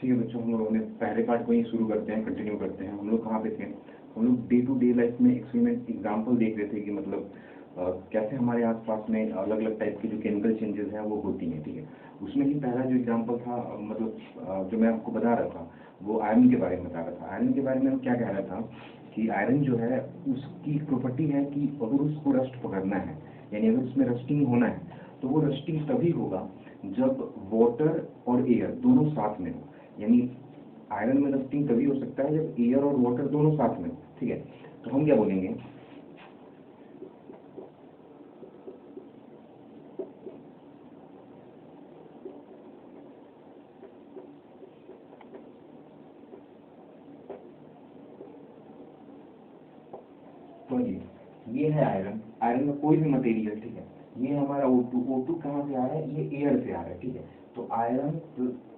ठीक है बच्चों, हम लोग अपने पहले पार्ट को ही शुरू करते हैं, कंटिन्यू करते हैं। हम लोग कहाँ पे थे? हम लोग डे टू डे लाइफ में एक्सपेरिमेंट एग्जाम्पल देख रहे थे कि मतलब कैसे हमारे आसपास में अलग अलग टाइप के जो केमिकल चेंजेस हैं वो होती हैं। ठीक है, उसमें ही पहला जो एग्जाम्पल था मतलब जो मैं आपको बता रहा था वो आयरन के बारे में बता रहा था। आयरन के बारे में मैं क्या कह रहा था कि आयरन जो है उसकी प्रॉपर्टी है कि अगर उसको रस्ट पकड़ना है, यानी अगर उसमें रस्टिंग होना है तो वो रस्टिंग तभी होगा जब वाटर और एयर दोनों साथ में हो। यानी आयरन में रस्टिंग तभी हो सकता है जब एयर और वाटर दोनों साथ में हो। ठीक है, तो हम क्या बोलेंगे, तो ये है आयरन। आयरन का कोई भी मटेरियल, ठीक है, ये हमारा O2। O2 कहाँ से आ रहा है? ये एयर से आ रहा है। ठीक है, तो आयरन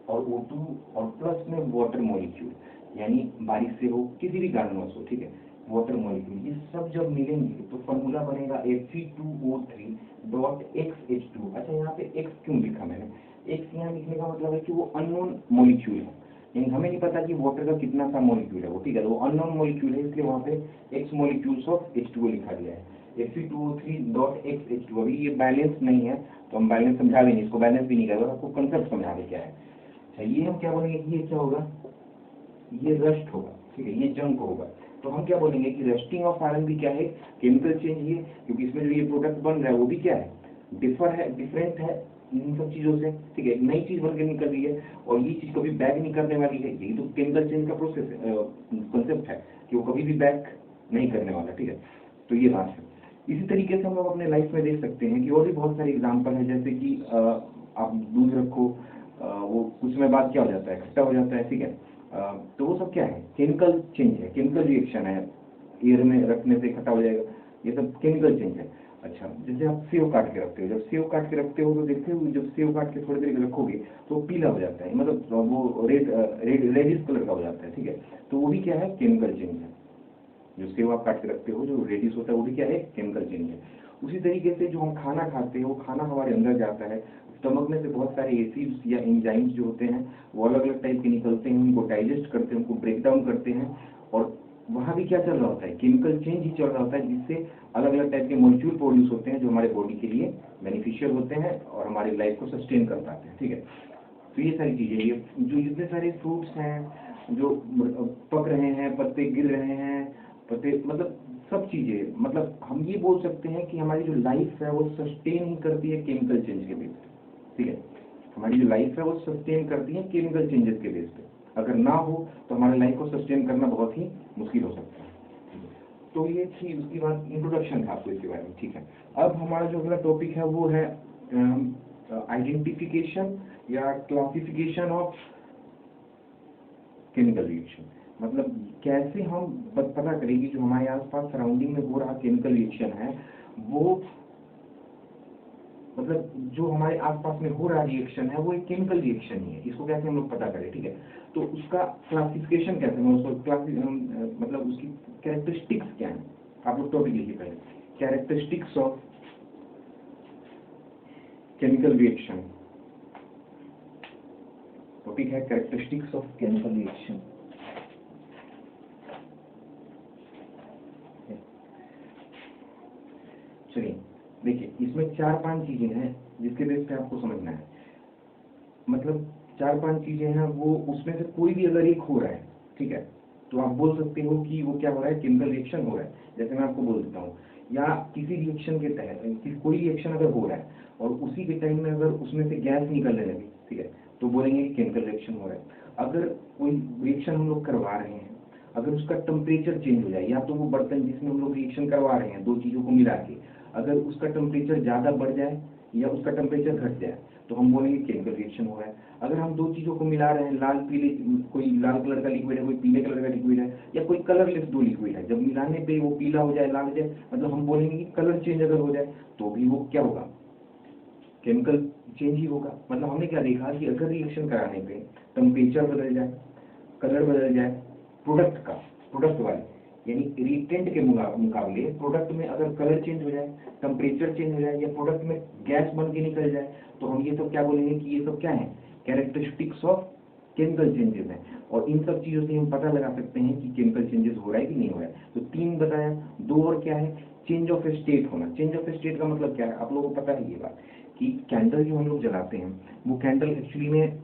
और O2 और प्लस में वाटर मॉलिक्यूल, यानी बारिश से हो, किसी भी कारणवश हो, ठीक है, वाटर मॉलिक्यूल, ये सब जब मिलेंगे तो फॉर्मूला बनेगा Fe2O3 डॉट XH2। अच्छा, यहाँ पे X क्यों लिखा मैंने? X यहाँ लिखने का मतलब है कि वो अननोन मॉलिक्यूल है, यानी हमें नहीं पता कि वाटर का कितना सा मॉलिक्यूल है वो। ठीक है, तो वो अननोन मॉलिक्यूल है, इसलिए वहाँ पे X मॉलिक्यूल्स ऑफ H2O लिखा गया है, Fe2O3.XH2। अभी ये बैलेंस नहीं है तो हम बैलेंस समझा भी नहीं, इसको बैलेंस भी नहीं करेगा, आपको कंसेप्ट समझा दे क्या है। अच्छा, ये हम क्या बोलेंगे कि ये क्या होगा? ये रस्ट होगा। ठीक है, ये जंक होगा। तो हम क्या बोलेंगे कि रस्टिंग ऑफ आयरन भी क्या है? केमिकल चेंज ही है, क्योंकि इसमें जो ये प्रोडक्ट बन रहा है वो भी क्या है? डिफरेंट है इन सब चीजों से। ठीक है, एक नई चीज बनकर निकल रही है और ये चीज कभी बैक नहीं करने वाली है। यही तो केमिकल चेंज का प्रोसेस कंसेप्ट है कि वो कभी भी बैक नहीं करने वाला। ठीक है, तो ये बात है। इसी तरीके से हम लोग अपने लाइफ में देख सकते हैं कि और भी बहुत सारे एग्जाम्पल है, जैसे कि आप दूध रखो, वो कुछ समय बाद क्या हो जाता है? खट्टा हो जाता है। ठीक है, तो वो सब क्या है? केमिकल चेंज है, केमिकल रिएक्शन है। एयर में रखने से खट्टा हो जाएगा, ये सब केमिकल चेंज है। अच्छा, जैसे आप सेव काट के रखते हो, जब सेव काट के रखते हो तो देखते हो जब सेव काट के थोड़ी देर रखोगे तो पीला हो जाता है, मतलब वो रेडिश कलर का हो जाता है। ठीक है, तो वो भी क्या है? केमिकल चेंज है। जो सेव आप काट के रखते हो जो रेडिश होता है वो भी क्या है? केमिकल चेंज है। उसी तरीके से जो हम खाना खाते हैं वो खाना हमारे अंदर जाता है, स्टमक में से बहुत सारे एसिड्स या एंजाइम्स जो होते हैं वो अलग अलग टाइप के निकलते हैं, उनको डाइजेस्ट करते हैं, उनको ब्रेक डाउन करते हैं, और वहाँ भी क्या चल रहा होता है? केमिकल चेंज ही चल रहा होता है, जिससे अलग अलग टाइप के मॉलिक्यूल प्रोड्यूस होते हैं जो हमारे बॉडी के लिए बेनिफिशियल होते हैं और हमारी लाइफ को सस्टेन कर पाते हैं। ठीक है, तो ये सारी चीजें, ये जो जितने सारे फ्रूट्स हैं जो पक रहे हैं, पत्ते गिर रहे हैं, पत्ते मतलब सब चीजें, मतलब हम ये बोल सकते हैं कि हमारी जो लाइफ है वो सस्टेन ही करती है केमिकल चेंज के बेस पे। ठीक है, हमारी जो लाइफ है वो सस्टेन करती है केमिकल चेंजेस के बेस पे। अगर ना हो तो हमारे लाइफ को सस्टेन करना बहुत ही मुश्किल हो सकता है। तो ये थी, उसके बाद इंट्रोडक्शन था आपको इसके बारे में। ठीक है, अब हमारा जो अगला टॉपिक है वो है आइडेंटिफिकेशन या क्लासिफिकेशन ऑफ केमिकल रिएक्शन। मतलब कैसे हम पता करें कि जो हमारे आसपास सराउंडिंग में हो रहा केमिकल रिएक्शन है वो, मतलब जो हमारे आसपास में हो रहा रिएक्शन है वो एक केमिकल रिएक्शन ही है, इसको कैसे हम लोग पता करें। ठीक है, तो उसका क्लासिफिकेशन कैसे, मैं उसको मतलब उसकी कैरेक्टरिस्टिक्स क्या है, आप लोग टॉपिक लिखिए पहले, characteristics of chemical reaction. Topic है कैरेक्टरिस्टिक्स ऑफ केमिकल रिएक्शन। चलिए देखिए, इसमें 4-5 चीजें हैं जिसके बेस पे आपको समझना है। मतलब 4-5 चीजें हैं, वो उसमें से कोई भी अगर एक हो रहा है, ठीक है, तो आप बोल सकते हो कि वो क्या हो रहा है? केमिकल रिएक्शन हो रहा है। जैसे मैं आपको बोल देता हूँ, या किसी रिएक्शन के तहत कोई रिएक्शन अगर हो रहा है और उसी के टाइम में अगर उसमें से गैस निकलने लगी, ठीक है, तो बोलेंगे केमिकल रिएक्शन हो रहा है। अगर कोई रिएक्शन हम लोग करवा रहे हैं, अगर उसका टेम्परेचर चेंज हो जाए, या तो वो बर्तन जिसमें हम लोग रिएक्शन करवा रहे हैं दो चीजों को मिला के, अगर उसका टेम्परेचर ज्यादा बढ़ जाए या उसका टेम्परेचर घट जाए तो हम बोलेंगे केमिकल रिएक्शन हो रहा है। अगर हम दो चीजों को मिला रहे हैं, लाल पीले, कोई लाल कलर का लिक्विड है, कोई पीले कलर का लिक्विड है, या कोई कलरलेस दो लिक्विड है, जब मिलाने पे वो पीला हो जाए, लाल हो जाए, मतलब हम बोलेंगे कि कलर चेंज अगर हो जाए तो भी वो क्या होगा? केमिकल चेंज ही होगा। मतलब हमने क्या देखा कि अगर रिएक्शन कराने पे टेम्परेचर बदल जाए, कलर बदल जाए, प्रोडक्ट वाले यानी रिएक्टेंट के मुकाबले प्रोडक्ट में अगर कलर चेंज हो जाए, टेम्परेचर चेंज हो जाए, या प्रोडक्ट में गैस बन के निकल जाए, तो हम ये सब क्या बोलेंगे कि ये सब क्या है? कैरेक्टरिस्टिक्स ऑफ केमिकल चेंजेस हैं, और इन सब चीजों से हम पता लगा सकते हैं कि केमिकल चेंजेस हो रहा है कि नहीं हो रहा है। तो 3 बताया, 2 और क्या है, चेंज ऑफ स्टेट होना। चेंज ऑफ स्टेट का मतलब क्या है, आप लोगों को पता है ये बात कि कैंडल जो हम लोग जलाते हैं वो कैंडल एक्चुअली में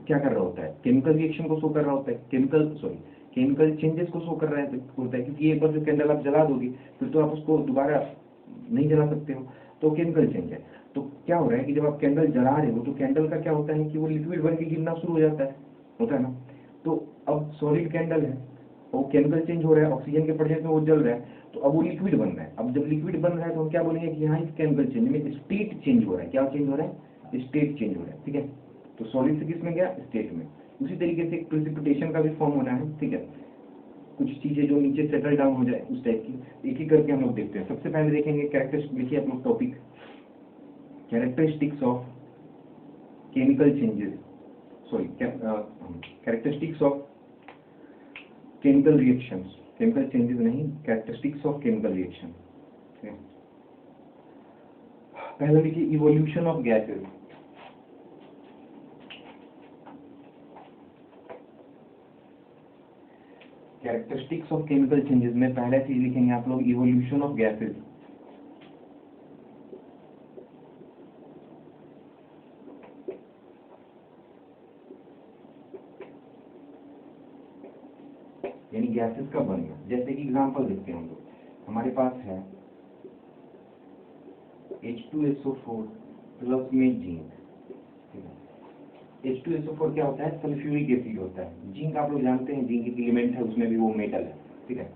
क्या कर रहा होता है, केमिकल रिएक्शन को शो कर रहा होता है, केमिकल चेंजेस को शो कर रहा होता है, क्योंकि एक बार जो कैंडल आप जला दोगे फिर तो आप उसको दोबारा नहीं जला सकते हो, तो केमिकल चेंज है। तो क्या हो रहा है कि जब आप कैंडल जला रहे हो तो कैंडल का क्या होता है कि वो लिक्विड बन के गिरना शुरू हो जाता है, होता है ना। तो अब सॉलिड कैंडल है, वो केमिकल चेंज हो रहा है, ऑक्सीजन के प्रेजेंस में वो जल रहा है, तो अब वो लिक्विड बन रहा है। अब जब लिक्विड बन रहा है तो हम क्या बोलेंगे कि यहाँ इस केमिकल चेंज में स्टेट चेंज हो रहा है। क्या चेंज हो रहा है, स्टेट चेंज हो रहा है, ठीक है। तो सॉलिड से किस में गया, स्टेट में। उसी तरीके से एक प्रेसिपिटेशन का भी फॉर्म होना है, ठीक है, कुछ चीजें जो नीचे सेटल डाउन हो जाए उस टाइप की। एक ही करके हम लोग देखते हैं। सबसे पहले देखेंगे कैरेक्टरिस्टिक, लिखिए अपना topic, characteristics of chemical changes, sorry characteristics of chemical reactions, chemical changes नहीं, कैरेक्टरिस्टिक्स ऑफ केमिकल रिएक्शन। पहले लिखिए evolution of gases. Characteristics of chemical changes में पहला चीज लिखेंगे आप लोग इवोल्यूशन ऑफ गैसेस। यानी गैसेस का बनना। जैसे कि एग्जांपल देखते हैं हम लोग, हमारे पास है H2SO4 प्लस में जिंक, ठीक है। H2SO4 क्या होता है, सल्फ्यूरिक एसिड होता है। जिंक आप लोग जानते हैं, जिंक एक एलिमेंट है, उसमें भी वो मेटल है, ठीक है।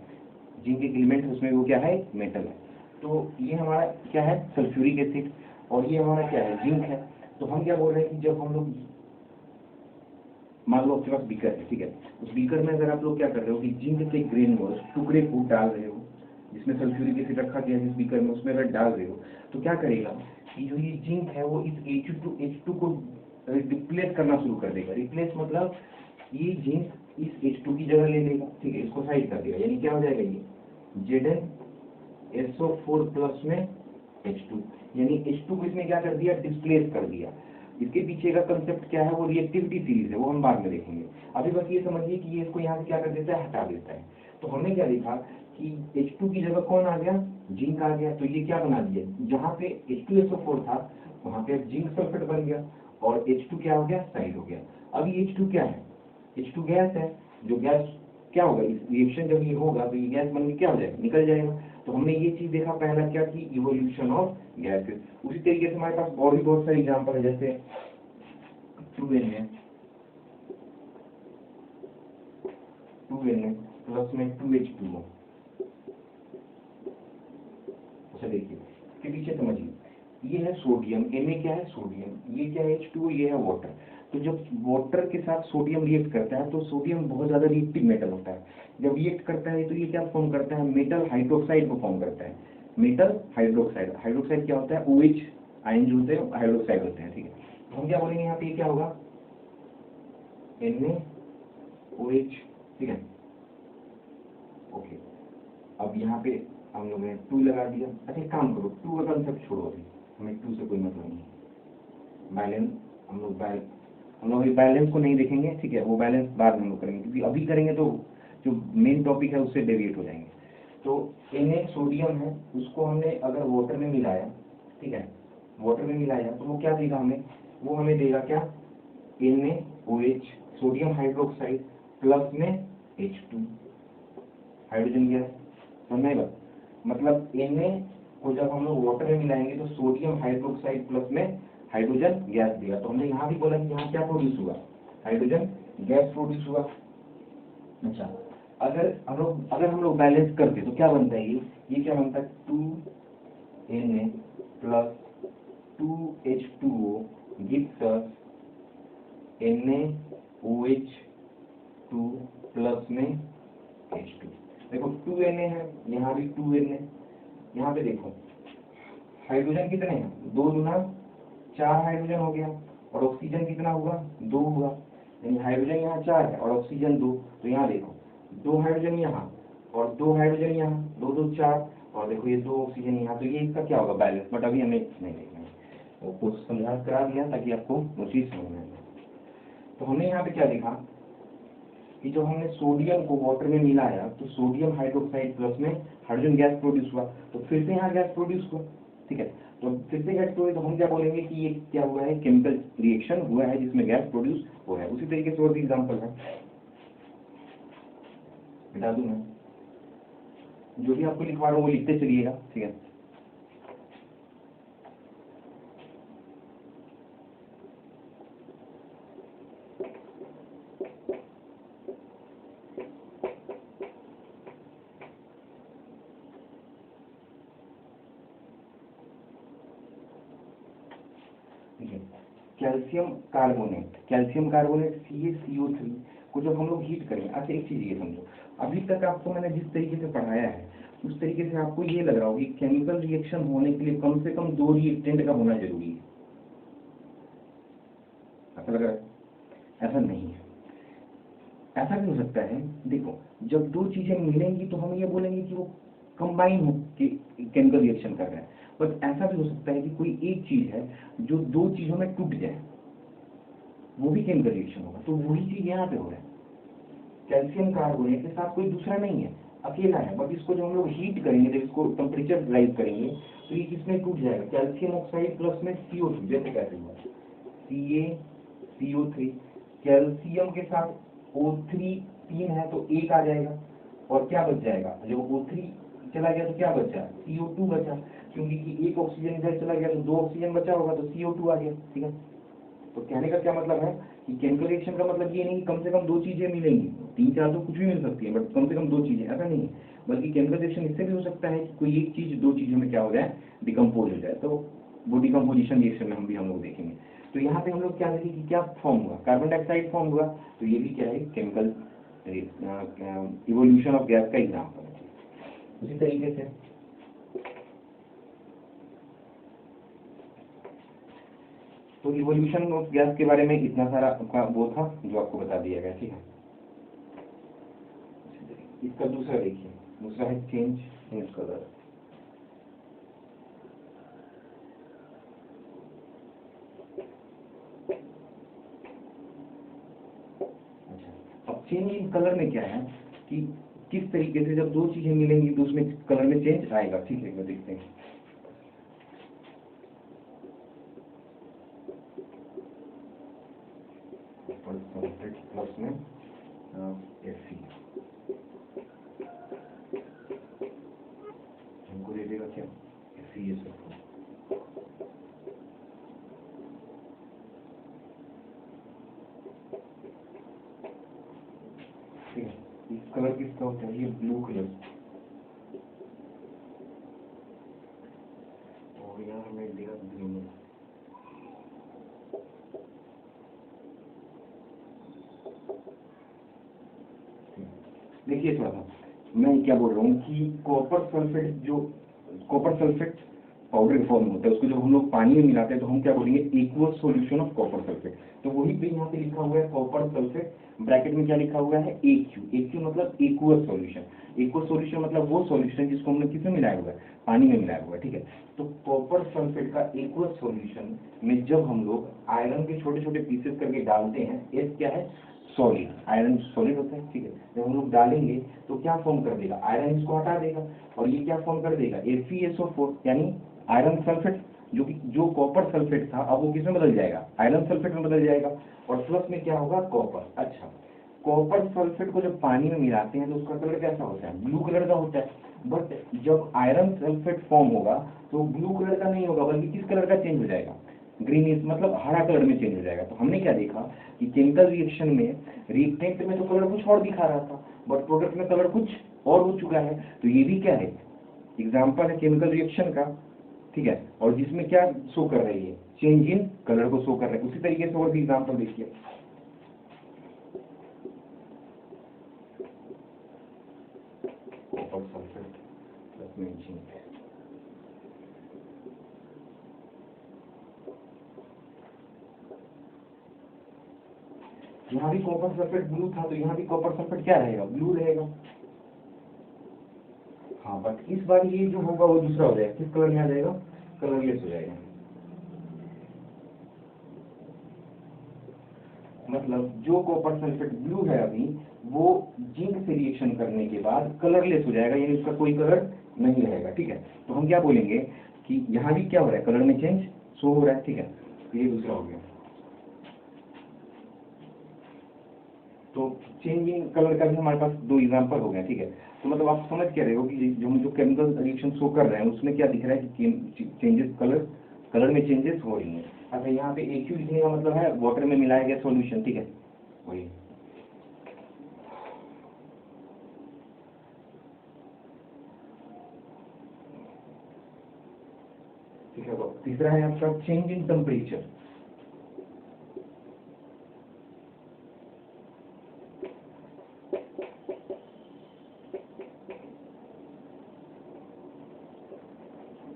जिंक एक एलिमेंट है, उसमें वो क्या है, मेटल है। तो ये हमारा क्या है, सल्फ्यूरिक एसिड, और ये हमारा क्या है, जिंक है। तो हम क्या बोल रहे हैं कि जब हम लोग, मान लो आपके पास बीकर है, ठीक है, उस बीकर में अगर आप लोग क्या कर रहे हो कि जिंक के ग्रेन को, टुकड़े को डाल रहे हो, जिसमें सल्फ्यूरिक एसिड रखा गया है जिस बीकर में, उसमें अगर डाल रहे हो तो क्या करेगा कि जो ये जिंक है वो इस H2 को रिप्लेस करना शुरू कर देगा। रिप्लेस मतलब ये जिंक इस H2 की जगह ले लेगा, ठीक है, इसको साइड कर देगा। यानी क्या हो जाएगा, ये ZnSO4 प्लस में H2, यानी H2 को इसने क्या कर दिया, डिस्प्लेस कर दिया। इसके पीछे का कंसेप्ट क्या है, वो रिएक्टिविटी सीरीज है, वो हम बाद में देखेंगे। अभी बस ये समझिए कि ये इसको यहाँ से क्या कर देता है, हटा देता है। तो हमने क्या देखा कि H2 की जगह कौन आ गया, जिंक आ गया। तो ये क्या बना दिया, जहाँ पे H2SO4 था वहाँ पे जिंक सल्फेट बन गया, और H2 क्या हो गया, साइड हो गया। अब ये H2 क्या है, H2 गैस है। जो गैस क्या होगा, इस रिएक्शन जब ये होगा तो ये गैस बन के क्या हो जाएगा, निकल जाएगा। तो हमने ये चीज देखा पहला क्या कि इवोल्यूशन ऑफ गैसेस। उसी तरीके से हमारे पास और भी बहुत सारे एग्जांपल है, जैसे 2Na प्लस में 2H2O। अच्छा देखिए, इसके पीछे समझिए, ये है सोडियम, Na क्या है, सोडियम, ये क्या है, H2O, ये है वाटर। तो जब वाटर के साथ सोडियम रिएक्ट करता है तो सोडियम बहुत ज्यादा रिएक्टिव मेटल होता है। जब रिएक्ट करता है तो ये क्या फॉर्म करता है, मेटल हाइड्रोक्साइड को फॉर्म करता है। मेटल हाइड्रोक्साइड, हाइड्रोक्साइड क्या होता है, OH आयन जो होते हैं हाइड्रोक्साइड होते हैं, ठीक है। तो हम क्या बोलेंगे यहाँ पे, ये क्या होगा, NaOH, ठीक है, ओके। अब यहाँ पे हम लोग ने 2 लगा दिया। अच्छा एक काम करो, 2 का कंसेप्ट छोड़ो, अभी हमें 2 से कोई मतलब नहीं। बैलेंस, हम लोग बैलेंस को नहीं देखेंगे, ठीक है, वो बैलेंस बाद में हम लोग करेंगे, क्योंकि अभी करेंगे तो जो मेन टॉपिक है उससे डेविएट हो जाएंगे। तो Na सोडियम है, उसको हमने अगर वाटर में मिलाया, ठीक है, वाटर में मिलाया तो वो क्या देगा हमें, वो हमें देगा क्या, NaOH, सोडियम हाइड्रोक्साइड प्लस में H2, हाइड्रोजन गैस। समझेगा, मतलब Na को जब हम लोग वाटर में मिलाएंगे तो सोडियम हाइड्रोक्साइड प्लस में हाइड्रोजन गैस देगा। तो हमने यहाँ भी बोला कि यहाँ क्या प्रोड्यूस हुआ, हाइड्रोजन गैस प्रोड्यूस हुआ। अच्छा, अगर हम लोग बैलेंस करते तो क्या बनता है, ये क्या बनता है, 2Na plus 2H2O gives us NaOH2 plus में H2। देखो 2Na है, यहाँ भी 2Na, यहाँ पे देखो हाइड्रोजन कितने हैं, 2 गुना 4 हाइड्रोजन हो गया, और ऑक्सीजन कितना हुआ, 2 हुआ। यानी हाइड्रोजन यहाँ 4 है और ऑक्सीजन 2। तो यहाँ देखो 2 हाइड्रोजन यहाँ और 2 हाइड्रोजन यहाँ, 2 2 4, और देखो ये 2 ऑक्सीजन यहाँ। तो ये इसका क्या होगा, बैलेंस। बट अभी हमें नहीं देखना है, वो कुछ समझा करा दिया ताकि आपको वो चीज समझ में आए। तो हमने यहाँ पे क्या देखा कि जब हमने सोडियम को वाटर में मिलाया तो सोडियम हाइड्रोक्साइड प्लस में हाइड्रोजन गैस प्रोड्यूस हुआ, तो फिर से यहाँ गैस प्रोड्यूस हुआ, ठीक है। तो फिर से गैस प्रोड्यूस, तो हम क्या बोलेंगे कि ये क्या हुआ है, केमिकल रिएक्शन हुआ है जिसमें गैस प्रोड्यूस हो रहा है। उसी तरीके से और भी एग्जाम्पल है, बता दूं मैं, जो भी आपको लिखवा रहा हूँ वो लिखते चलिएगा, ठीक है। Calcium carbonate, calcium carbonate CaCO3 को जब हम लोग हीट करें, अच्छा एक चीज ये समझो, अभी तक आपको मैंने जिस तरीके से पढ़ाया है उस तरीके से आपको ये लग रहा होगा कि केमिकल रिएक्शन होने के लिए कम से कम 2 रिएक्टेंट का होना जरूरी है, ऐसा लग रहा है? ऐसा नहीं है। ऐसा भी हो सकता है, देखो जब दो चीजें मिलेंगी तो हम ये बोलेंगे कि वो कंबाइन हो कि केमिकल रिएक्शन कर रहे हैं, बट ऐसा भी हो सकता है कि कोई एक चीज है जो दो चीजों में टूट जाए, वो भी केमिकल रिएक्शन होगा। तो वही चीज यहाँ पे हो रहा है, कैल्शियम कार्बोनेट के साथ कोई दूसरा नहीं है, अकेला है, बट इसको जब हम लोग हीट करेंगे, जब इसको टेम्परेचर राइज करेंगे तो ये किसमें टूट जाएगा, कैल्शियम ऑक्साइड प्लस में CO2, जैसे कैसे हुआ CaCO3, कैल्शियम के साथ O3 तीन है तो एक आ जाएगा, और क्या बच जाएगा, जब O3 चला गया तो क्या बचा, CO2 बचा, क्योंकि कि एक ऑक्सीजन इधर चला गया तो 2 ऑक्सीजन बचा होगा तो CO2 आ गया, ठीक है। तो कहने का क्या मतलब है कि केमिकल रिएक्शन का मतलब ये नहीं कि कम से कम दो चीजें मिलेंगी, 3-4 तो कुछ भी मिल सकती है, बट कम से कम दो चीजें, ऐसा नहीं है। बल्कि केमिकल रिएक्शन इससे भी हो सकता है कि कोई एक चीज दो चीजों में क्या हो जाए, डिकम्पोज हो जाए, तो वो डिकम्पोजिशन रिएक्शन में हम लोग देखेंगे। तो यहाँ पे हम लोग क्या देखेंगे कि क्या फॉर्म हुआ, कार्बन डाइऑक्साइड फॉर्म हुआ, तो ये भी क्या है, केमिकल इवोल्यूशन ऑफ गैस का एग्जाम्पल है। उसी तरीके से तो इवोल्यूशन ऑफ गैस के बारे में इतना सारा आपका वो था जो आपको बता दिया गया, ठीक है। इसका दूसरा देखिए, दूसरा है चेंज इन कलर। अच्छा, अब चेंज इन कलर में क्या है कि किस तरीके से जब दो चीजें मिलेंगी तो उसमें कलर में चेंज आएगा, ठीक है, देखते हैं। प्लस में Fe हमको दे देगा क्या, FeSO4। ठीक है, इस कलर किसका होता है, ये ब्लू कलर, और यहाँ हमें देगा ग्रीन। देखिए थोड़ा सा मैं क्या बोल रहा हूँ कि कॉपर सल्फेट, जो कॉपर सल्फेट पाउडर फॉर्म होता है उसको जब हम लोग पानी में मिलाते हैं तो हम क्या बोलेंगे, aqueous solution of copper sulphate. तो वही पे यहाँ पे लिखा हुआ है कॉपर सल्फेट, ब्रैकेट में क्या लिखा हुआ है, AQ मतलब एक्वस सॉल्यूशन। एक्वस सॉल्यूशन मतलब वो सॉल्यूशन जिसको हमने किसमें मिलाया हुआ है, पानी में मिलाया हुआ है, ठीक है। तो कॉपर सल्फेट का एक्वस सॉल्यूशन में जब हम लोग आयरन के छोटे छोटे पीसेस करके डालते हैं, एस क्या है, सॉलिड, आयरन सॉलिड होता है, ठीक है। जब हम लोग डालेंगे तो क्या फॉर्म कर देगा, आयरन इसको हटा देगा, और ये क्या फॉर्म कर देगा, FeSO4 यानी आयरन सल्फेट, जो कि जो कॉपर सल्फेट था अब वो किसमें बदल जाएगा, आयरन सल्फेट में बदल जाएगा, और प्लस में क्या होगा, कॉपर। अच्छा, कॉपर सल्फेट को जब पानी में मिलाते हैं तो उसका कलर कैसा होता है, ब्लू कलर का होता है, बट जब आयरन सल्फेट फॉर्म होगा तो ब्लू कलर का नहीं होगा, बल्कि किस कलर का चेंज हो जाएगा, ग्रीनिश, मतलब हरा कलर में चेंज हो जाएगा। तो हमने क्या देखा कि केमिकल रिएक्शन में रिएक्टेंट में तो कलर कुछ और दिखा रहा था, बट प्रोडक्ट में कलर कुछ और हो चुका है। तो ये भी क्या है, एग्जाम्पल है केमिकल रिएक्शन का, ठीक है, और जिसमें क्या शो कर रही है, चेंज इन कलर को शो कर रहा है। उसी तरीके से और भी एग्जाम्पल देखिए, कॉपर सल्फेट प्लस में जिंक, यहाँ भी कॉपर सल्फेट ब्लू था तो यहाँ भी कॉपर सल्फेट क्या रहेगा, ब्लू रहेगा। हाँ, बट इस बार ये जो होगा वो दूसरा हो जाएगा, किस कलर में आ जाएगा, कलरलेस हो जाएगा। मतलब जो कॉपर सल्फेट ब्लू है अभी वो जिंक से रिएक्शन करने के बाद कलरलेस हो जाएगा, यानी उसका कोई कलर नहीं रहेगा। ठीक है, तो हम क्या बोलेंगे कि यहाँ भी क्या हो रहा है, कलर में चेंज शो हो रहा है। ठीक है, तो ये दूसरा हो गया। तो चेंजिंग कलर का भी हमारे पास दो एग्जांपल हो गए। ठीक है, तो मतलब आप समझ क्या रहे हो कि जो हम जो केमिकल रिएक्शन शो कर रहे हैं उसमें क्या दिख रहा है कि चेंजेस कलर में चेंजेस हो रही हैं। अच्छा, यहाँ पे एक्यू लिखने का मतलब है वाटर में मिलाया गया सॉल्यूशन। ठीक है, वही। ठीक है, तो तीसरा है आपका चेंज इन टेम्परेचर।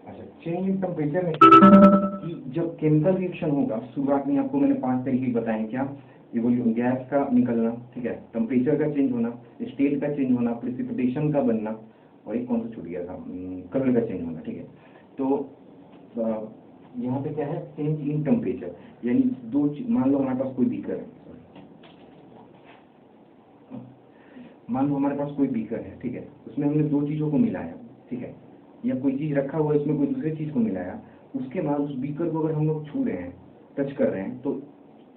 अच्छा, चेंज इन टेम्परेचर में कि जब केमिकल रिएक्शन होगा, शुरुआत में आपको मैंने 5 तरीके बताए। क्या? इवोल्यूशन, गैस का निकलना, ठीक है, टेम्परेचर का चेंज होना, स्टेट का चेंज होना, प्रेसिपिटेशन का बनना, और एक कौन सा छूट गया था, कलर का चेंज होना। ठीक है, तो यहाँ पे क्या है, चेंज इन टेम्परेचर, यानी मान लो हमारे पास कोई बीकर है, मान लो हमारे पास कोई बीकर है। ठीक है, उसमें हमने दो चीज़ों को मिलाया। ठीक है, या कोई चीज़ रखा हुआ है उसमें कोई दूसरी चीज़ को मिलाया, उसके बाद उस बीकर को अगर हम लोग छू रहे हैं, टच कर रहे हैं, तो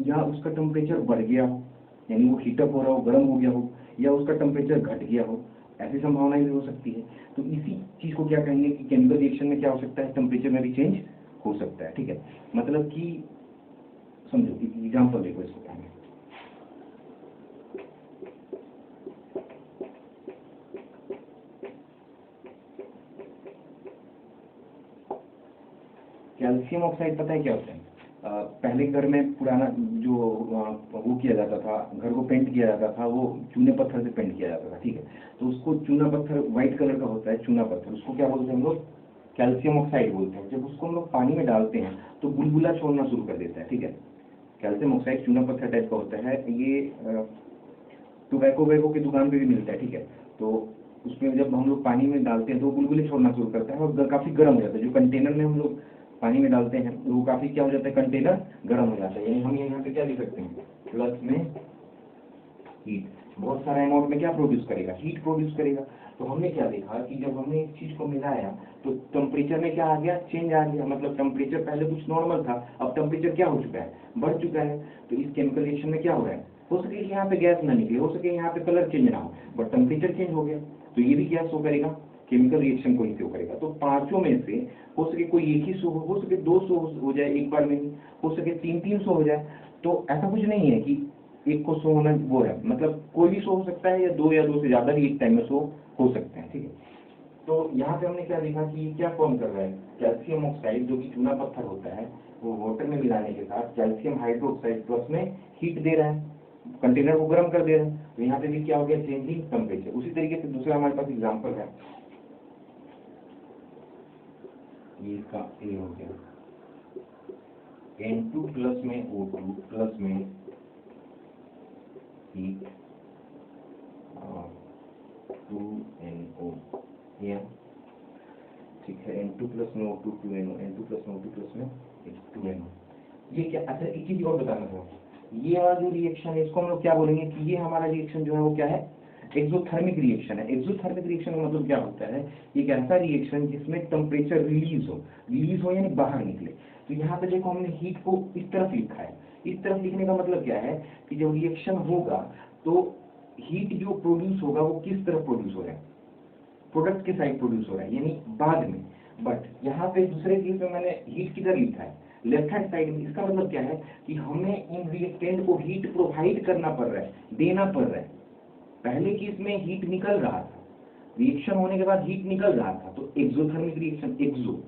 या उसका टेम्परेचर बढ़ गया हो, यानी वो हीटअप हो रहा हो, गर्म हो गया हो, या उसका टेम्परेचर घट गया हो, ऐसी संभावनाएं भी हो सकती है। तो इसी चीज़ को क्या कहेंगे कि केमिकल रिएक्शन में क्या हो सकता है, टेम्परेचर में भी चेंज हो सकता है। ठीक है, मतलब कि समझो, एग्जाम्पल देखो इसको कहेंगे। कैल्शियम ऑक्साइड पता है क्या होता है? पहले घर में पुराना जो वो किया जाता था, घर को पेंट किया जाता था, वो चूने पत्थर से पेंट किया जाता था। ठीक है, तो उसको चूना पत्थर व्हाइट कलर का होता है, चूना पत्थर, उसको क्या बोलते हैं हम लोग? कैल्शियम ऑक्साइड बोलते हैं। जब उसको हम लोग पानी में डालते हैं तो बुलबुला छोड़ना शुरू कर देता है। ठीक है, कैल्शियम ऑक्साइड चूना पत्थर टाइप का होता है। ये टोबैको वैको की दुकान पे भी मिलता है। ठीक है, तो उसमें जब हम लोग पानी में डालते हैं तो वो बुलबुले छोड़ना शुरू करता है और काफी गर्म हो जाता है। जो कंटेनर में हम लोग पानी में डालते हैं तो वो काफी क्या हो जाता है, कंटेनर गर्म हो जाता है। यानी हम यहाँ पे क्या लिख सकते हैं, प्लस में हीट, बहुत सारा अमाउंट में क्या प्रोड्यूस करेगा, हीट प्रोड्यूस करेगा। तो हमने क्या देखा कि जब हमने एक चीज को मिलाया तो टेम्परेचर में क्या आ गया, चेंज आ गया। मतलब टेम्परेचर पहले कुछ नॉर्मल था, अब टेम्परेचर क्या हो चुका है, बढ़ चुका है। तो इस केमिकल रिएक्शन में क्या हो रहा है, हो सके कि यहाँ पे गैस ना निकले, हो सके यहाँ पे कलर चेंज ना हो, बट टेम्परेचर चेंज हो गया। तो ये भी क्या शो करेगा, केमिकल रिएक्शन को ही शो करेगा। तो पांचों में से हो सके कोई एक ही शो हो सके दो शो हो जाए एक बार में ही, हो सके तीन शो हो जाए। तो ऐसा कुछ नहीं है कि एक को शो होना वो है, मतलब कोई भी शो हो सकता है, या दो से ज्यादा भी एक टाइम में शो हो सकते हैं। ठीक है, तो यहाँ पे हमने क्या देखा कि ये क्या फॉर्म कर रहा है, कैल्शियम ऑक्साइड जो कि चूना पत्थर होता है, वो वाटर में मिलाने के साथ कैल्शियम हाइड्रोक्साइड प्लस में हीट दे रहा है, कंटेनर को गर्म कर दे रहा है। तो यहाँ पे भी क्या हो गया, चेंजिंग टेम्परेचर। उसी तरीके से दूसरा हमारे पास एग्जाम्पल है, ये इसका ए हो गया, N2 प्लस में O2 प्लस में हीट 2NO, या ठीक है, N2 प्लस में O2 2NO, N2 प्लस में O2 प्लस में 2NO। ये क्या, अच्छा एक चीज और बताना था, ये वाला जो रिएक्शन है इसको हम लोग क्या बोलेंगे कि ये हमारा रिएक्शन जो है वो क्या है, एक्सोथर्मिक रिएक्शन है। एक्सोथर्मिक रिएक्शन का मतलब क्या होता है, एक ऐसा रिएक्शन जिसमें टेम्परेचर रिलीज हो यानी बाहर निकले। तो यहाँ पे देखो हमने हीट को इस तरफ लिखा है। इस तरफ लिखने का मतलब क्या है कि जब रिएक्शन होगा तो हीट जो प्रोड्यूस होगा वो किस तरफ प्रोड्यूस हो रहा है, प्रोडक्ट के साइड प्रोड्यूस हो रहा है, यानी बाद में। बट यहाँ पे दूसरे केस में मैंने हीट किधर लिखा है, लेफ्ट हैंड साइड में। इसका मतलब क्या है कि हमें इन रिएक्टेंट को हीट प्रोवाइड करना पड़ रहा है, देना पड़ रहा है। पहले केस में हीट निकल रहा था, रिएक्शन होने के बाद हीट निकल रहा था, तो एक्सोथर्मिक रिएक्शन,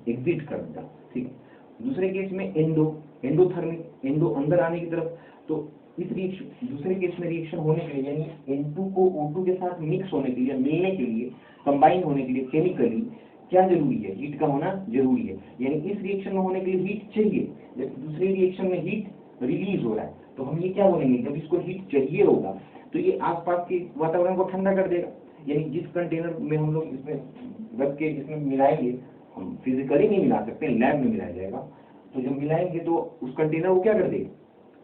एग्जिट कर दिया। ठीक है, दूसरे केस में एंडोथर्मिक, एंडो अंदर आने की तरफ। तो इस रिएक्शन, दूसरे केस में रिएक्शन होने के लिए यानी N2 को O2 के साथ मिक्स होने के लिए, मिलने के लिए, कंबाइन होने के लिए केमिकली क्या जरूरी है, हीट का होना जरूरी है। यानी इस रिएक्शन में होने के लिए हीट चाहिए, जबकि दूसरे रिएक्शन में हीट रिलीज हो रहा है। तो हम ये क्या बोलेंगे, जब इसको हीट चाहिए होगा तो ये आसपास के वातावरण को ठंडा कर देगा। यानी जिस कंटेनर में हम लोग इसमें रख के जिसमें मिलाएंगे, हम फिजिकली नहीं मिला सकते, लैब में मिलाया जाएगा। तो जब मिलाएंगे तो उस कंटेनर को क्या कर देगा,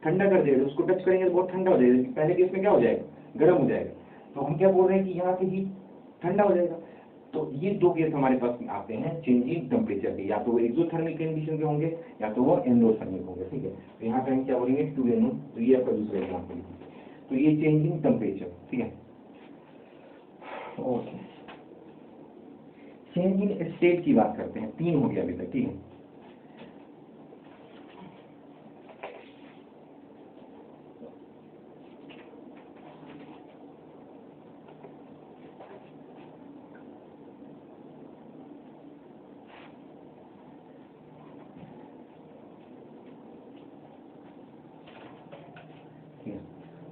ठंडा कर देगा, उसको टच करेंगे तो बहुत ठंडा हो जाएगा, पहले केस में क्या हो जाएगा, गर्म हो जाएगा। तो हम क्या बोल रहे हैं कि यहाँ पे हीट ठंडा हो जाएगा। तो ये दो केस हमारे पास आते हैं चेंजिंग टेम्परेचर के, या तो वो एक्सोथर्मिक कंडीशन के होंगे या तो वो एंडोथर्मिक होंगे, ठीक है। तो यहाँ पे हम क्या बोलेंगे 2NO, तो ये आपका दूसरा एग्जाम्पल। तो ये चेंजिंग टेम्परेचर, ठीक है। ओके, चेंज इन स्टेट की बात करते हैं, 3 हो गया अभी तक, ठीक है।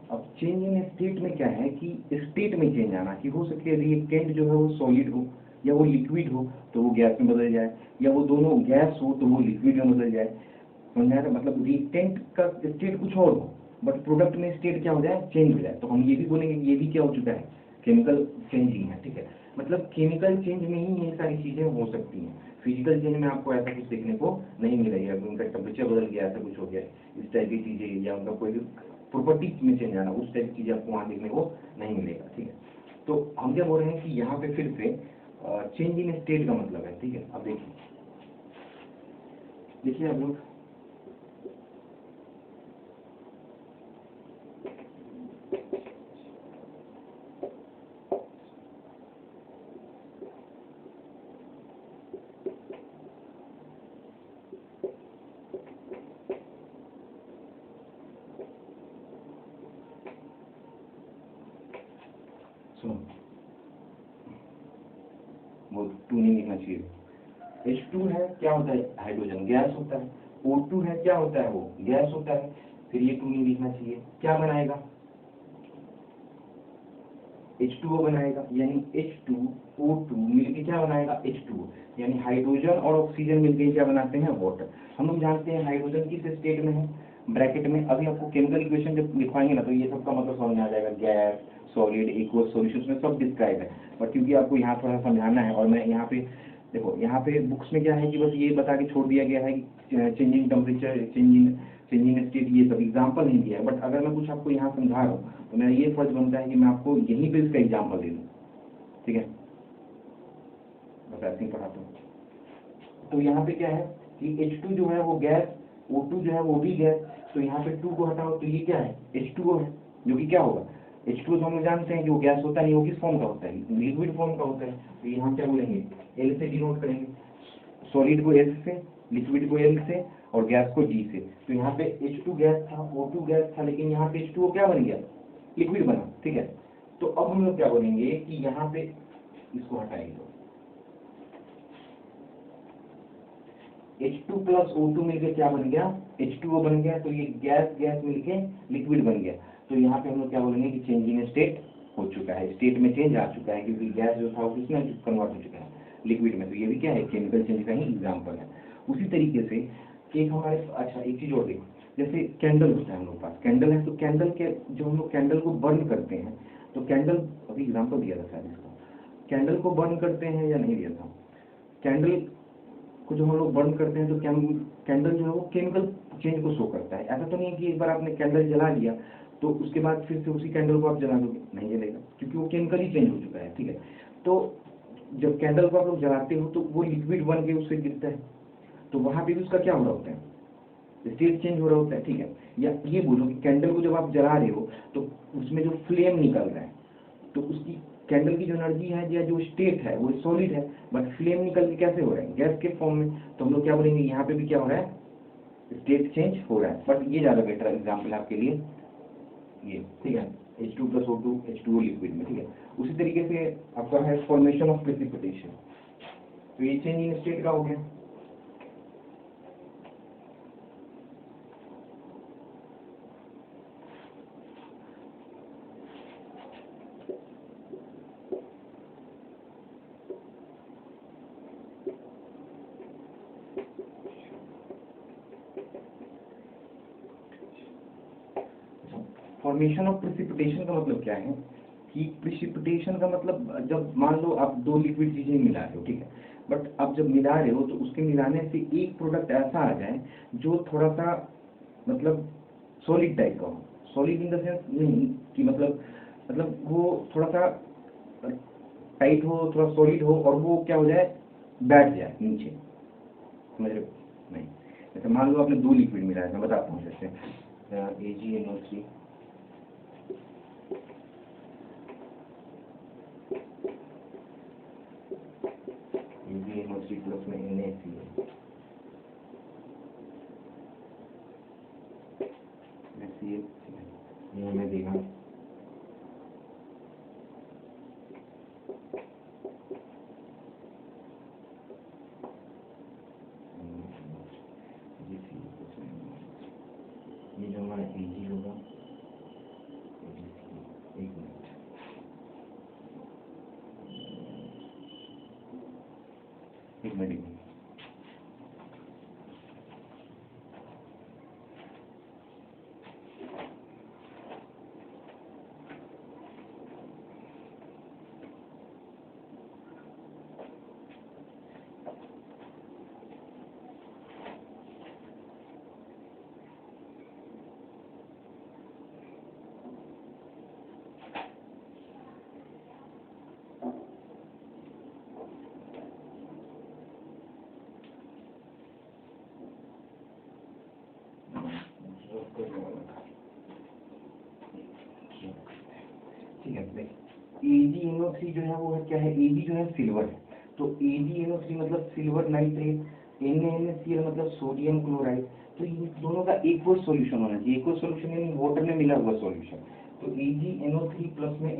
अब चेंज इन स्टेट में क्या है कि स्टेट में चेंज आना, कि हो सके रिएक्टेंट जो है वो सॉलिड हो या वो लिक्विड हो तो वो गैस में बदल जाए, या वो दोनों गैस हो तो वो लिक्विड में बदल जाए। समझ आ रहा है? मतलब रिएक्टेंट का स्टेट कुछ और हो बट प्रोडक्ट में स्टेट क्या हो जाए, चेंज हो जाए। तो हम ये भी बोलेंगे कि ये भी क्या हो चुका है, केमिकल चेंजिंग है, ठीक है। मतलब केमिकल चेंज में ही ये सारी चीजें हो सकती हैं, फिजिकल चेंज में आपको ऐसा कुछ देखने को नहीं मिलेगा, उनका टेम्परेचर बदल गया, ऐसा कुछ हो गया, इस टाइप की चीजें, या उनका कोई भी प्रॉपर्टी में चेंज आना, उस टाइप की चीजें आपको वहां देखने को नहीं मिलेगा, ठीक है। तो हम क्या बोल रहे हैं कि यहाँ पे फिर से चेंज इन स्टेट का मतलब है, ठीक है। अब देखिए आप लोग, सुनो, वो 2 नहीं लिखना चाहिए। H2 है, क्या होता है, हाइड्रोजन गैस होता है। O2 है, क्या होता है, वो गैस होता है। फिर ये 2 नहीं लिखना चाहिए, क्या बनाएगा, H2O बनाएगा, यानी H2O2 मिलके क्या बनाएगा, H2O, यानी हाइड्रोजन और ऑक्सीजन मिलके क्या बनाते हैं, वाटर। हम लोग जानते हैं हाइड्रोजन किस स्टेट में है, ब्रैकेट में। अभी आपको केमिकल इक्वेशन जब लिखवाएंगे ना तो ये सब का मतलब समझ में आ जाएगा, गैस, सॉलिड, एक्वस, सॉल्यूशन में सब डिस्क्राइब है। बट क्योंकि आपको यहाँ थोड़ा समझाना है, और मैं यहाँ पे देखो, यहाँ पे बुक्स में क्या है कि बस ये बता के छोड़ दिया गया है कि चेंजिंग टेम्परेचर, चेंजिंग स्टेट, ये सब एग्जाम्पल नहीं दिया है। बट अगर मैं कुछ आपको यहाँ समझा रहा हूँ तो मेरा ये फर्ज बनता है कि मैं आपको यहीं पे इसका एग्जाम्पल दे दूँ, ठीक है। बस ऐसे ही पढ़ाता हूँ। तो यहाँ पे क्या है कि H2 जो है वो गैस, O2 जो है वो भी गैस, तो यहाँ पे 2 को हटाओ तो ये क्या है, H2O है, जो कि क्या होगा, H2O तो हम लोग जानते हैं कि वो गैस होता नहीं, वो किस फॉर्म का होता है, लिक्विड फॉर्म का होता है। तो यहाँ क्या बोलेंगे, L से डिनोट करेंगे, सॉलिड को S से, लिक्विड को L से, और गैस को G से। तो यहाँ पे H2 गैस था, O2 गैस था, लेकिन यहाँ पे H2O क्या बन गया, लिक्विड बना, ठीक है। तो अब हम लोग क्या बोलेंगे कि यहाँ पे इसको हटाएंगे, H2 प्लस O2 मिलके क्या बन गया, H2O बन गया। तो ये गैस गैस मिलके लिक्विड बन गया। तो यहाँ पे हम लोग क्या बोलेंगे कि चेंज इन स्टेट हो चुका है, स्टेट में चेंज आ चुका है, क्योंकि गैस जो था वो किसमें कन्वर्ट हो चुका है, लिक्विड में। तो ये भी क्या है, केमिकल चेंज का ही एग्जाम्पल है। उसी तरीके से एक हमारे, अच्छा एक चीज और देखो, जैसे कैंडल होता है हम लोग पास, कैंडल है, तो कैंडल के जो हम लोग कैंडल को बर्न करते हैं, तो कैंडल, अभी एग्जाम्पल दिया था शायद इसका, कैंडल को बर्न करते हैं या नहीं दिया था, कैंडल को जो हम लोग बर्न करते हैं तो कैंडल जो है वो केमिकल चेंज को शो करता है। ऐसा तो नहीं है कि एक बार आपने कैंडल जला लिया तो उसके बाद फिर से उसी कैंडल को आप जला दोगे, नहीं जलेगा, क्योंकि वो केमिकल ही चेंज हो चुका है, ठीक है। तो जब कैंडल को आप लोग जलाते हो तो वो लिक्विड बन के उससे गिरता है, तो वहां पे भी उसका क्या हो रहा होता है, स्टेट चेंज हो रहा होता है, ठीक है। या ये बोलो कि कैंडल को जब आप जला रहे हो तो उसमें जो फ्लेम निकल रहा है, तो उसकी कैंडल की जो एनर्जी है या जो स्टेट है वो सॉलिड है, बट फ्लेम निकल के कैसे हो रहा है, गैस के फॉर्म में। तो हम लोग क्या बोलेंगे, यहाँ पे भी क्या हो रहा है, स्टेट चेंज हो रहा है। बट ये ज्यादा बेटर एग्जाम्पल है आपके लिए ये, ठीक है, H2 plus O2, H2O liquid में, ठीक है। उसी तरीके से आपका है फॉर्मेशन ऑफ प्रेसिपिटेशन, तो ये चेंज इन स्टेट का हो गया। फॉर्मेशन ऑफ प्रेसिपिटेशन का मतलब क्या है कि प्रेसिपिटेशन का मतलब, जब मान लो आप दो लिक्विड चीजें मिला रहे हो, ठीक है, बट आप जब मिला रहे हो तो उसके मिलाने से एक प्रोडक्ट ऐसा आ जाए जो थोड़ा सा मतलब सॉलिड टाइप का हो, सॉलिड इन द सेंस नहीं कि मतलब वो थोड़ा सा टाइट हो, थोड़ा सॉलिड हो, और वो क्या हो जाए, बैठ जाए नीचे, समझ रहे हो? नहीं, जैसे मान लो आपने 2 लिक्विड मिला है, मैं बताता हूँ जैसे AgNO3 AgNO3 प्लस में NaCl, ये हमें देगा ये जो हमारा Ag होगा, एक मिनट, एक मिनट, ठीक है। AgNO3 जो है वो है क्या है, Ag जो है सिल्वर है, तो AgNO3 मतलब सिल्वर नाइट्रेट, NaNaCl मतलब सोडियम क्लोराइड, तो इन दोनों का इक्वल सॉल्यूशन होना चाहिए, इक्वल सॉल्यूशन यानी वाटर में मिला हुआ सॉल्यूशन। तो AgNO3 प्लस में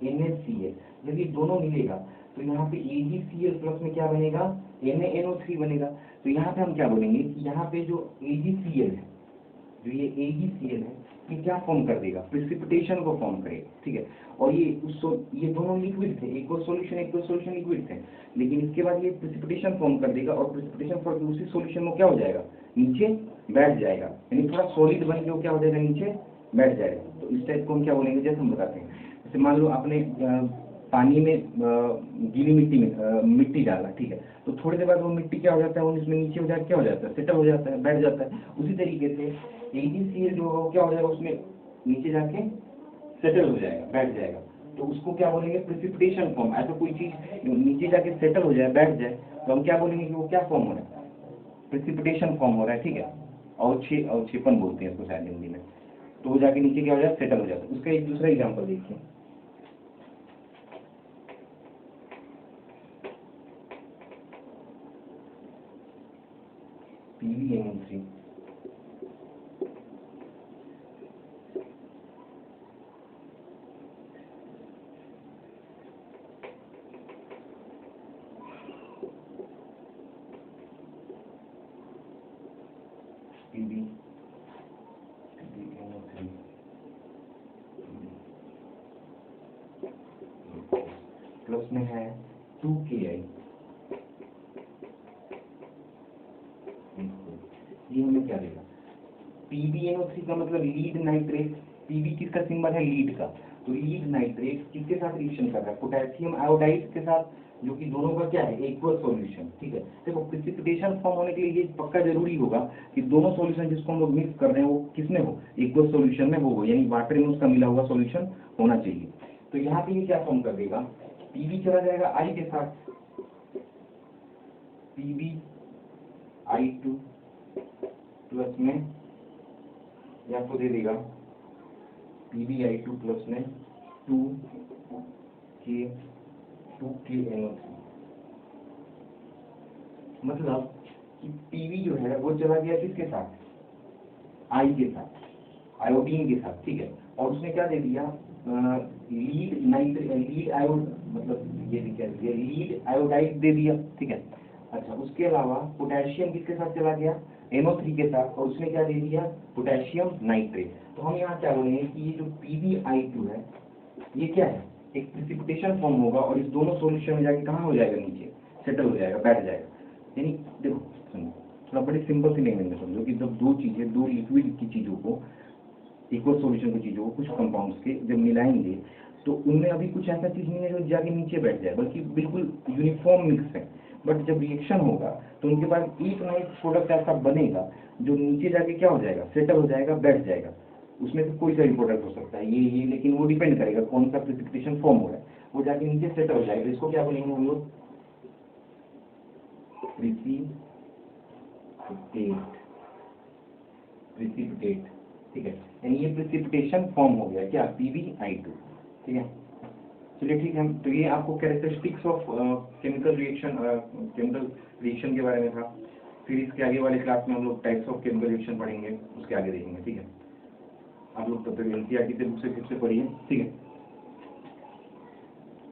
NaCl, जब ये दोनों मिलेगा तो यहाँ पे AgCl प्लस में क्या बनेगा, NaNO3 बनेगा। तो यहाँ पे हम क्या बोलेंगे कि यहाँ पे जो AgCl है, जो ये AgCl है, ये क्या फॉर्म कर देगा, प्रिसिपिटेशन को फॉर्म करेगा, ठीक है। और ये दोनों लिक्विड थे, एक सॉल्यूशन लिक्विड थे, लेकिन इसके बाद ये प्रिसिपिटेशन फॉर्म कर देगा, और प्रिसिपिटेशन फॉर्म उसी सॉल्यूशन में क्या हो जाएगा, नीचे बैठ जाएगा, यानी थोड़ा सॉलिड बन के क्या हो जाएगा, नीचे बैठ जाएगा। तो इस टाइप को हम क्या बोलेंगे, जैसे हम बताते हैं, जैसे मान लो आपने पानी में गीली मिट्टी में मिट्टी डाला, ठीक है, तो थोड़ी देर बाद वो मिट्टी क्या हो जाता है, वो इसमें नीचे हो जाकर क्या हो जाता है, सेटल हो जाता है, बैठ जाता है। उसी तरीके से AgCl जो होगा क्या हो जाएगा, उसमें नीचे जाके सेटल हो जाएगा, बैठ जाएगा। तो उसको क्या बोलेंगे, प्रिसिपिटेशन फॉर्म। ऐसा कोई चीज नीचे जाके सेटल हो जाए, बैठ जाए, तो हम क्या बोलेंगे कि वो क्या फॉर्म हो रहा है, प्रिसिपिटेशन फॉर्म हो रहा है, ठीक है। अवक्षेपण बोलते हैं इसको शायद हिंदी में। तो वो जाके नीचे क्या हो जाए, सेटल हो जाता है। उसका एक दूसरा एग्जाम्पल देखिए, PbNO3 प्लस में है 2Ki, ये हमें क्या देगा, PbNO3 का मतलब लीड नाइट्रेट, Pb किसका सिंबल है, लीड का, तो लीड नाइट्रेट किसके साथ रिएक्शन कर रहा है, पोटेशियम आयोडाइड के साथ, जो कि दोनों का क्या है, इक्वल सॉल्यूशन, ठीक है। देखो प्रिसिपिटेशन फॉर्म होने के लिए ये पक्का जरूरी होगा कि दोनों सॉल्यूशन जिसको हम लोग मिक्स कर रहे हैं वो किसमें हो, इक्वल सॉल्यूशन में हो, यानी वाटर में उसका मिला हुआ सॉल्यूशन होना चाहिए। तो यहाँ पे ये क्या फॉर्म कर देगा, Pb चला जाएगा I के साथ, PbI2 प्लस में या आपको दे देगा PbI2 प्लस में 2KNO3, मतलब कि Pb जो है वो चला गया किसके साथ, I के साथ, आयोडीन के साथ, ठीक है। और उसने क्या दे दिया, लीड आयोड, मतलब ये क्या दे दिया, लीड आयोडाइड दे दिया, ठीक है। अच्छा, उसके अलावा पोटेशियम किसके साथ चला गया, NO3 के साथ, और उसने क्या दे दिया, पोटेशियम नाइट्रेट। तो हम यहाँ क्या बोलेंगे कि ये जो PbI2 है, ये क्या है, एक प्रिसिपिटेशन फॉर्म होगा, और इस दोनों सॉल्यूशन में जाके कहाँ हो जाएगा, नीचे सेटल हो जाएगा, बैठ जाएगा। यानी देखो सुनो, थोड़ा बड़ी सिंपल सी लैंग्वेज में समझो कि जब दो चीजें, दो लिक्विड की चीजों को, इक्वल सॉल्यूशन की चीजों को कुछ कंपाउंड्स के जब मिलाएंगे, तो उनमें अभी कुछ ऐसा चीज नहीं है जो जाके नीचे बैठ जाए, बल्कि बिल्कुल यूनिफॉर्म मिक्स है। बट जब रिएक्शन होगा तो उनके पास एक ना एक प्रोडक्ट ऐसा बनेगा जो नीचे जाके क्या हो जाएगा, सेटल हो जाएगा, बैठ जाएगा। उसमें से कोई सा भी प्रोडक्ट हो सकता है ये, लेकिन वो डिपेंड करेगा कौन सा प्रिसिपिटेशन फॉर्म हो रहा है, वो जाके नीचे सेटल हो जाएगा। इसको क्या बोलेंगे हम लोग, प्रिसिपिटेट, ठीक है। यानी ये प्रिसिपिटेशन फॉर्म हो गया क्या, PbI2, ठीक है। चलिए ठीक है, तो ये आपको कैरेक्टरिस्टिक्स ऑफ केमिकल रिएक्शन के बारे में था। फिर इसके आगे वाले क्लास में हम लोग टाइप्स ऑफ केमिकल रिएक्शन पढ़ेंगे, उसके आगे देखेंगे, ठीक है। आप लोग तब तक NCERT से बुक से फिर से पढ़िए, ठीक है।